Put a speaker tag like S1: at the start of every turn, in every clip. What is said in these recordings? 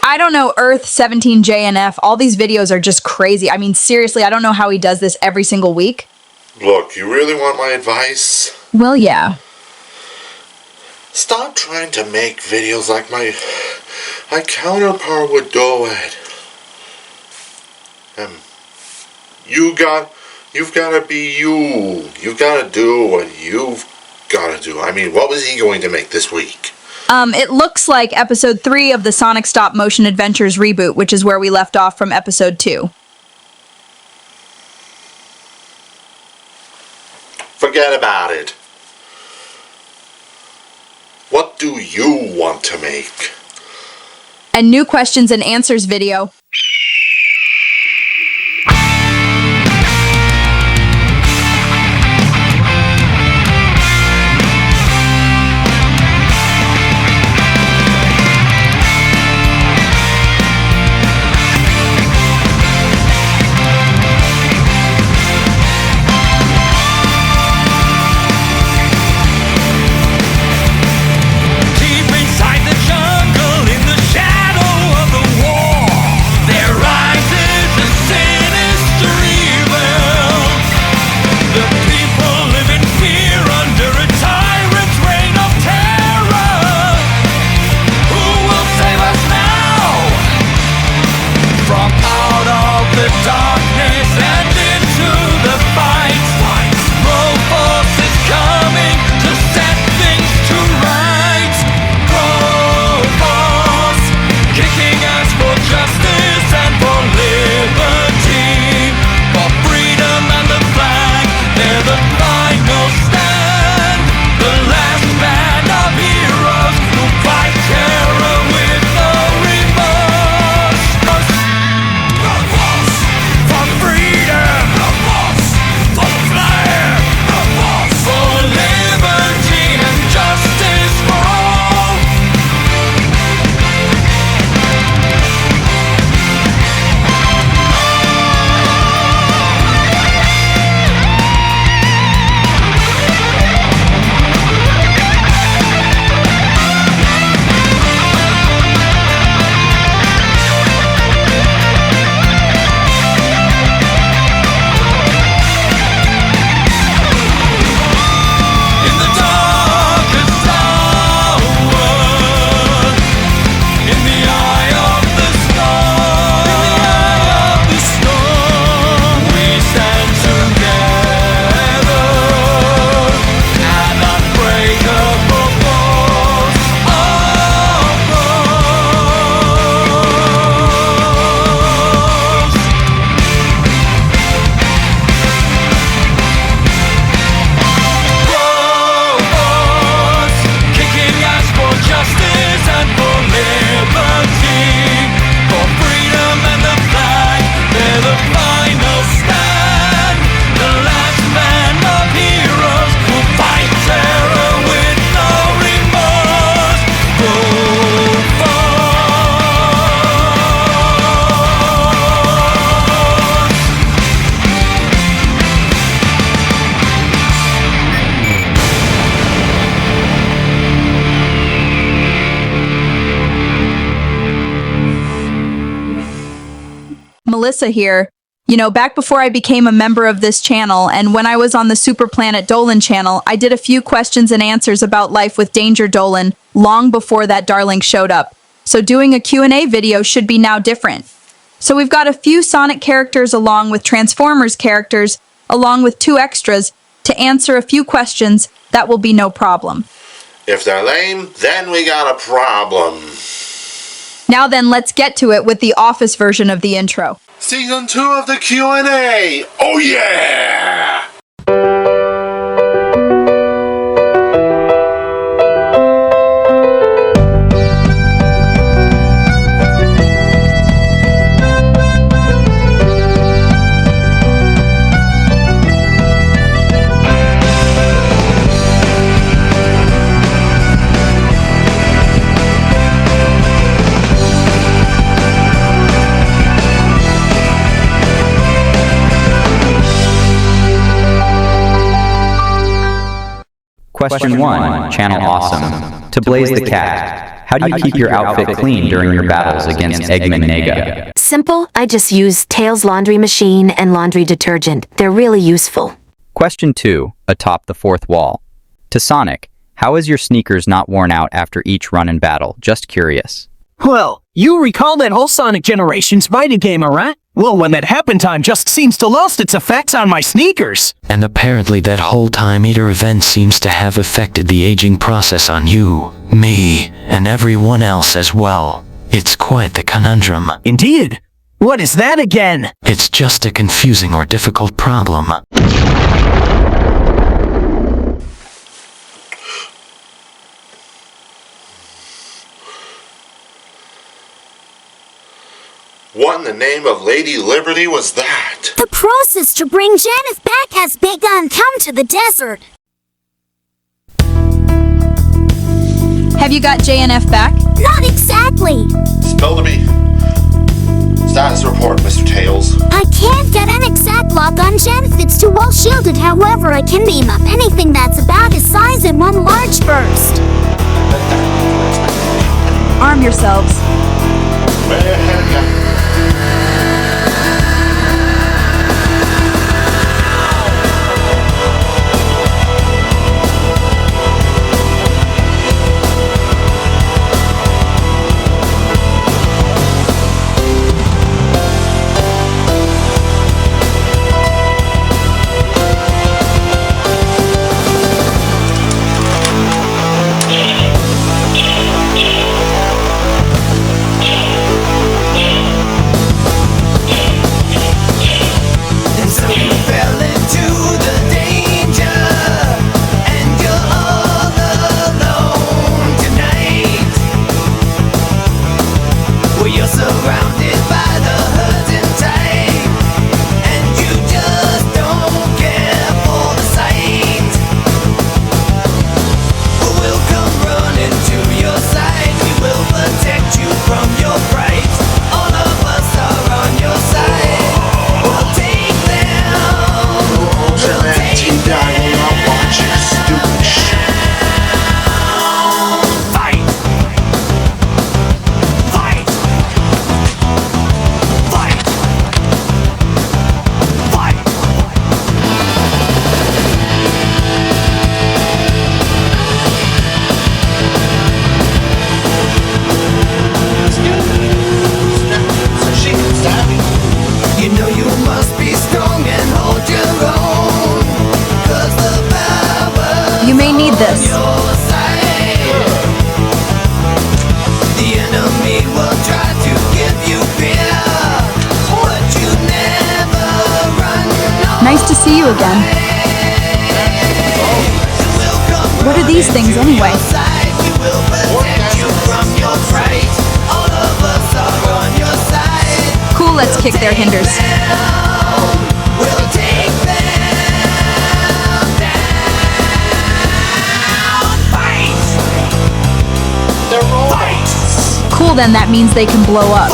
S1: I don't know, Earth 17 J.N.F. All these videos are just crazy. I mean, seriously, I don't know how he does this every single week.
S2: Look, you really want my advice?
S1: Well, yeah.
S2: Stop trying to make videos like my counterpart would do it. You've got to be you. You've got to do what you've got to do. I mean, what was he going to make this week?
S1: It looks like episode 3 of the Sonic Stop Motion Adventures reboot, which is where we left off from episode 2.
S2: Forget about it. What do you want to make?
S1: A new questions and answers video. Melissa here. You know, back before I became a member of this channel, and when I was on the Super Planet Dolan channel, I did a few questions and answers about life with Danger Dolan long before that darling showed up. So doing a Q&A video should be now different. So we've got a few Sonic characters along with Transformers characters, along with 2 extras, to answer a few questions. That will be no problem.
S2: If they're lame, then we got a problem.
S1: Now then, let's get to it with the Office version of the intro.
S2: Season 2 of the Q&A! Oh yeah!
S3: Question 1, Channel Awesome. To Blaze the Cat. How do you keep your outfit clean during your battles against Eggman Nega?
S4: Simple, I just use Tails laundry machine and laundry detergent. They're really useful.
S3: Question 2, atop the fourth wall. To Sonic, how is your sneakers not worn out after each run in battle? Just curious.
S5: Well, you recall that whole Sonic Generations fighting game, right? Well, when that happened, time just seems to lost its effects on my sneakers.
S6: And apparently that whole Time Eater event seems to have affected the aging process on you, me, and everyone else as well. It's quite the conundrum.
S5: Indeed. What is that again?
S6: It's just a confusing or difficult problem.
S2: What in the name of Lady Liberty was that?
S7: The process to bring J.N.F back has begun. Come to the desert.
S1: Have you got J.N.F back?
S7: Not exactly.
S2: Spell to me. Status report, Mr. Tails.
S7: I can't get an exact lock on J.N.F. It's too well shielded. However, I can beam up anything that's about his size in one large burst.
S1: Arm yourselves. You may need this. Nice to see you again. What are these things anyway? Cool, let's kick their hinders. Cool, then that means they can blow up.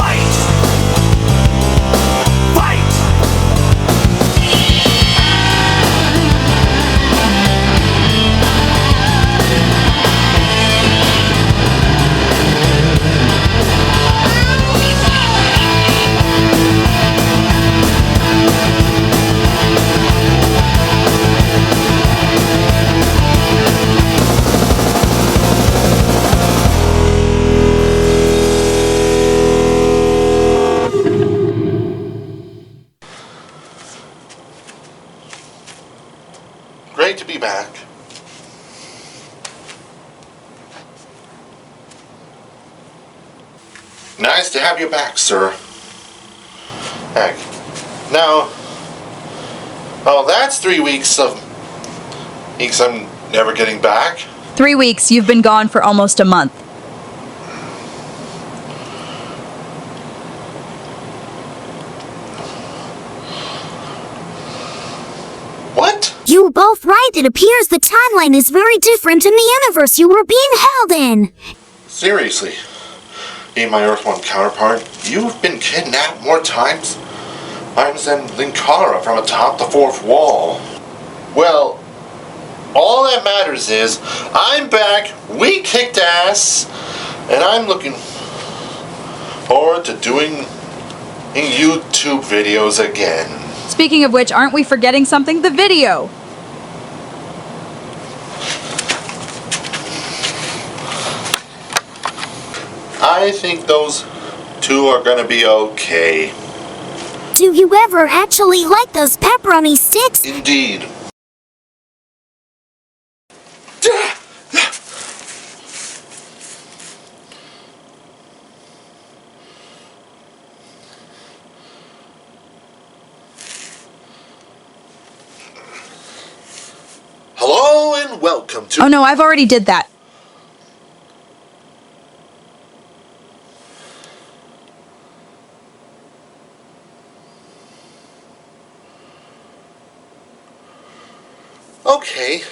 S2: Great to be back. Nice to have you back, sir. Heck. Now, oh, that's 3 weeks of weeks I'm never getting back.
S1: 3 weeks, you've been gone for almost a month.
S2: What?
S7: You were both right. It appears the timeline is very different in the universe you were being held in.
S2: Seriously, being my Earth 1 counterpart, you've been kidnapped more times than Linkara from atop the fourth wall. Well, all that matters is I'm back, we kicked ass, And I'm looking forward to doing YouTube videos again.
S1: Speaking of which, aren't we forgetting something? The video!
S2: I think those two are gonna be okay.
S7: Do you ever actually like those pepperoni sticks?
S2: Indeed. Hello and welcome to...
S1: Oh no, I've already did that.
S2: Okay.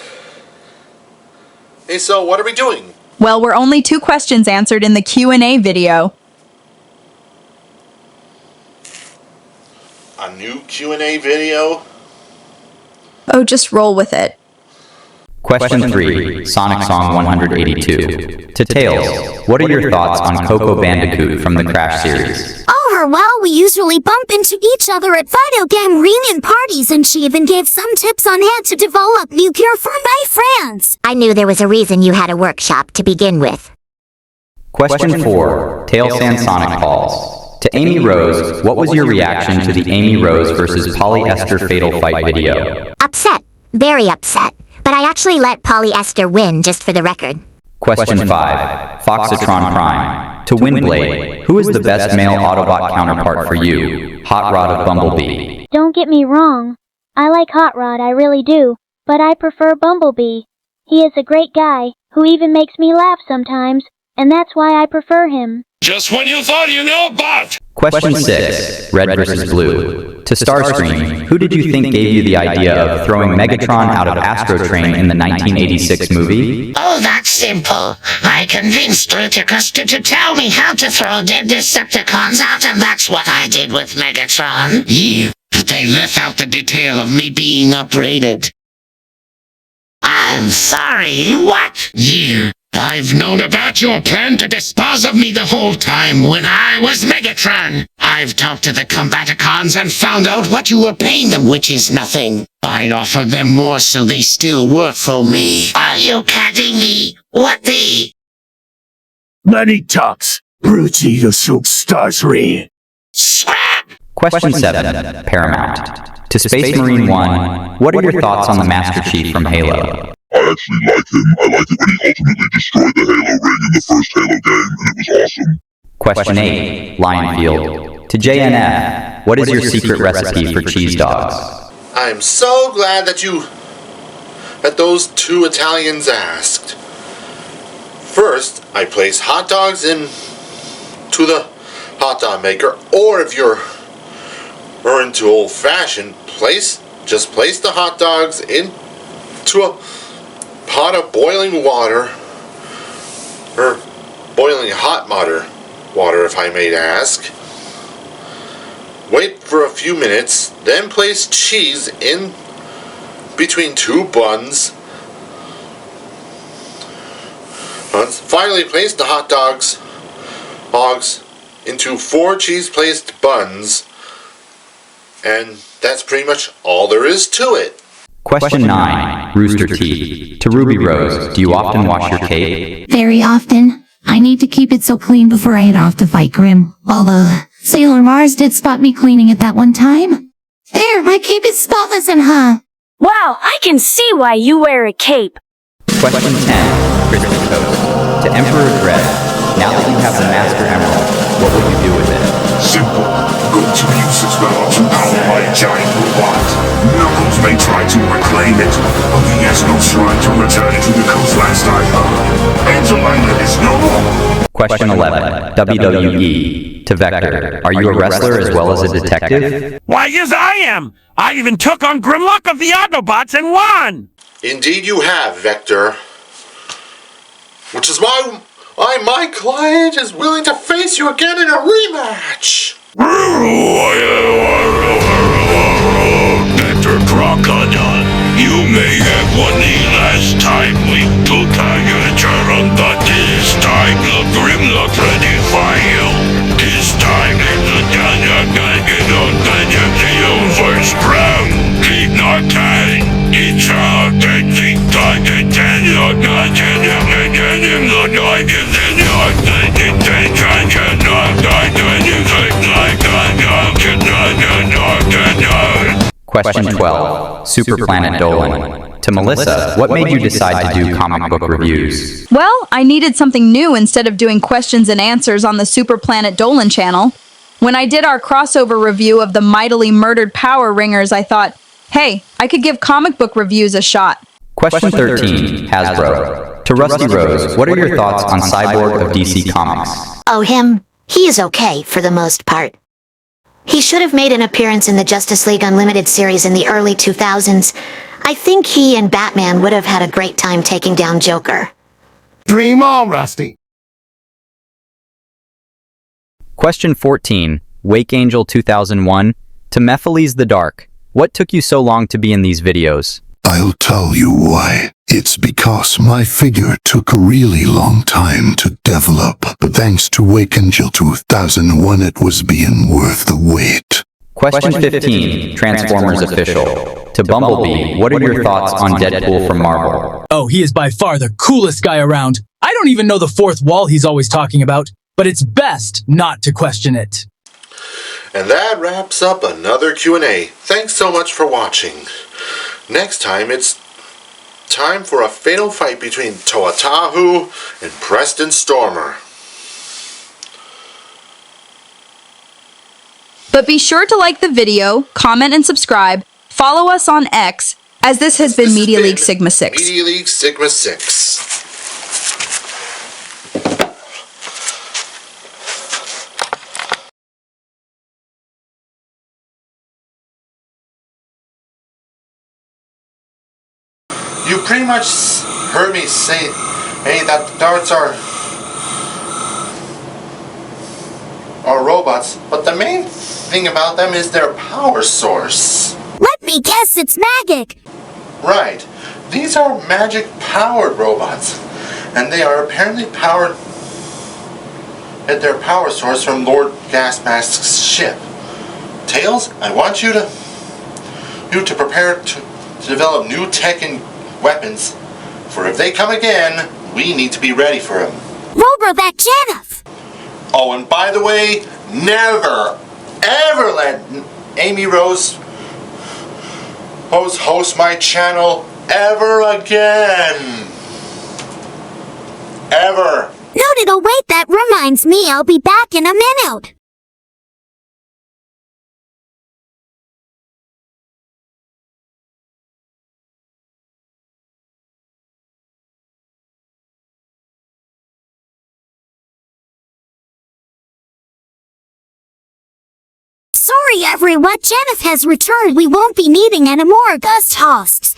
S2: Hey, so what are we doing?
S1: Well, we're only 2 questions answered in the Q&A video.
S2: A new Q&A video?
S1: Oh, just roll with it.
S3: Question 3, Sonic Song 182. To Tails, what are your thoughts on Coco Bandicoot from the Crash series?
S7: Oh, well, we usually bump into each other at video game reunion parties, and she even gave some tips on how to develop new gear for my friends.
S8: I knew there was a reason you had a workshop to begin with.
S3: Question 4, Tails and Sonic Calls. To Amy Rose, what was your reaction to the Amy Rose versus Polyester Fatal Fight video?
S8: Upset. Very upset. But I actually let Polyester win, just for the record.
S3: Question 5, Foxitron Prime. To Windblade, who is the best male Autobot counterpart for you? Hot Rod of Bumblebee.
S9: Don't get me wrong. I like Hot Rod, I really do. But I prefer Bumblebee. He is a great guy, who even makes me laugh sometimes, and that's why I prefer him.
S10: Just when you thought you knew a bot!
S3: Question 6, Red versus Blue. To Starscream, who did you think gave you the idea of throwing Megatron out of Astro Train in the 1986 movie?
S10: Oh, that's simple. I convinced Rittercuster to tell me how to throw dead Decepticons out, and that's what I did with Megatron. Yeah, but they left out the detail of me being upgraded. I'm sorry, what? Yeah. I've known about your plan to dispose of me the whole time when I was Megatron. I've talked to the Combaticons and found out what you were paying them, which is nothing. I'd offer them more so they still work for me. Are you kidding me? What the?
S5: Many talks. Bruty the Silk Starscream.
S10: Scrap!
S3: Question 7, Paramount. To Space Marine 1, what are your thoughts on the Master Chief from Halo?
S11: I actually like him. I liked it when he ultimately destroyed the Halo ring in the first Halo game, and it was awesome.
S3: Question 8, Lionfield. To J.N.F, what is your secret recipe for cheese dogs?
S2: I'm so glad that those 2 Italians asked. First, I place hot dogs into the hot dog maker, or if you're into old-fashioned, just place the hot dogs into a pot of boiling water, or boiling hot water if I may ask. Wait for a few minutes, then place cheese in between 2 buns. Finally, place the hot dogs into 4 cheese-placed buns, and that's pretty much all there is to it.
S3: Question 9, Rooster Teeth. To Ruby Rose, do you often wash your cape?
S12: Very often. I need to keep it so clean before I head off to fight Grim. Although, Sailor Mars did spot me cleaning it that one time. There, my cape is spotless and
S13: Wow, I can see why you wear a cape.
S3: Question 10, Crispy Toast. To Emperor Dread, now that you have the Master Emerald, what will you do with it?
S11: Simple. Go to use its power to power my giant robot. Knuckles may try to reclaim it, but he has no shrine to return it to the coast last I heard. Angel Island is no more.
S3: Question 11, WWE. To Vector, are you a wrestler as well as a detective?
S5: Why, yes I am! I even took on Grimlock of the Autobots and won!
S2: Indeed you have, Vector. Which is why my client is willing to face you again in a rematch.
S10: Vector Crocodile, you may have won the last time we took your turn, but this time the Grim
S3: Question 12. Superplanet Dolan. To Melissa, what made you decide to do comic book reviews?
S1: Well, I needed something new instead of doing questions and answers on the Superplanet Dolan channel. When I did our crossover review of the mightily murdered Power Ringers, I thought, hey, I could give comic book reviews a shot.
S3: Question 13. Hasbro. To Rusty Rose, what are your thoughts on Cyborg of DC Comics?
S4: Oh, him? He is okay, for the most part. He should have made an appearance in the Justice League Unlimited series in the early 2000s. I think he and Batman would have had a great time taking down Joker.
S11: Dream on, Rusty.
S3: Question 14. Wake Angel 2001. To Mephiles the Dark. What took you so long to be in these videos?
S14: I'll tell you why. It's because my figure took a really long time to develop, but thanks to Wake Angel 2001 it was being worth the wait.
S3: Question 15. Transformers Official. To Bumblebee, what are your thoughts on Deadpool from Marvel?
S15: Oh, he is by far the coolest guy around. I don't even know the fourth wall he's always talking about, but it's best not to question it.
S2: And that wraps up another Q&A. Thanks so much for watching. Next time, it's time for a fatal fight between Toatahu and Preston Stormer.
S1: But be sure to like the video, comment and subscribe, follow us on X, as this has been Media League Sigma 6.
S2: Media League Sigma 6. You pretty much heard me say, hey, that the darts are robots, but the main thing about them is their power source.
S7: Let me guess, it's magic.
S2: Right. These are magic-powered robots, and they are apparently powered at their power source from Lord Gasmask's ship. Tails, I want you to prepare to develop new tech and weapons, for if they come again, we need to be ready for them.
S7: Rover that J.N.F.
S2: Oh, and by the way, never, ever let Amy Rose host my channel ever again. Ever.
S7: Noted. Oh wait, that reminds me, I'll be back in a minute. Sorry everyone, J.N.F has returned. We won't be needing any more guest hosts.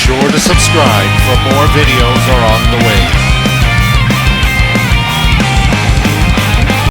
S2: sure to subscribe for more videos are on the way.